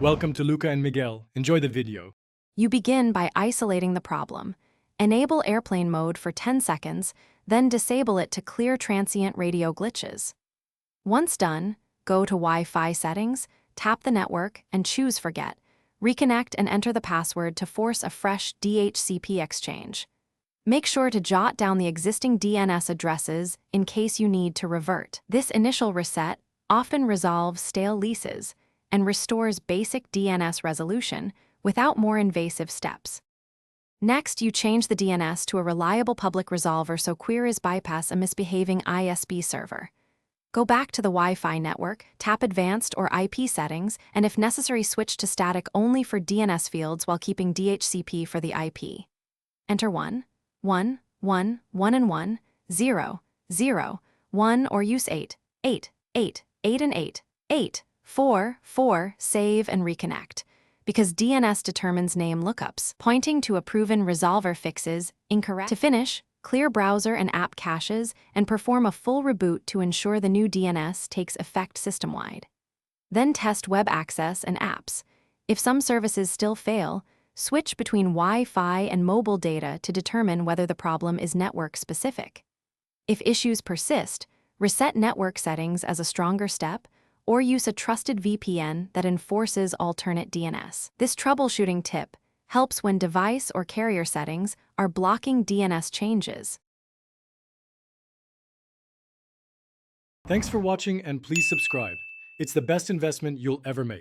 Welcome to Luca and Miguel. Enjoy the video. You begin by isolating the problem. Enable airplane mode for 10 seconds, then disable it to clear transient radio glitches. Once done, go to Wi-Fi settings, tap the network, and choose Forget. Reconnect and enter the password to force a fresh DHCP exchange. Make sure to jot down the existing DNS addresses in case you need to revert. This initial reset often resolves stale leases and restores basic DNS resolution without more invasive steps. Next, you change the DNS to a reliable public resolver so queries bypass a misbehaving ISP server. Go back to the Wi-Fi network, tap Advanced or IP settings, and if necessary switch to static only for DNS fields while keeping DHCP for the IP. Enter 1, 1, 1, 1 and 1, 0, 0, 1 or use 8, 8, 8, 8 and 8, 8, 4, 4, save and reconnect. Because DNS determines name lookups, pointing to a proven resolver fixes incorrect. To finish, clear browser and app caches and perform a full reboot to ensure the new DNS takes effect system-wide. Then test web access and apps. If some services still fail, switch between Wi-Fi and mobile data to determine whether the problem is network-specific. If issues persist, reset network settings as a stronger step, or use a trusted VPN that enforces alternate DNS. This troubleshooting tip helps when device or carrier settings are blocking DNS changes. Thanks for watching and please subscribe. It's the best investment you'll ever make.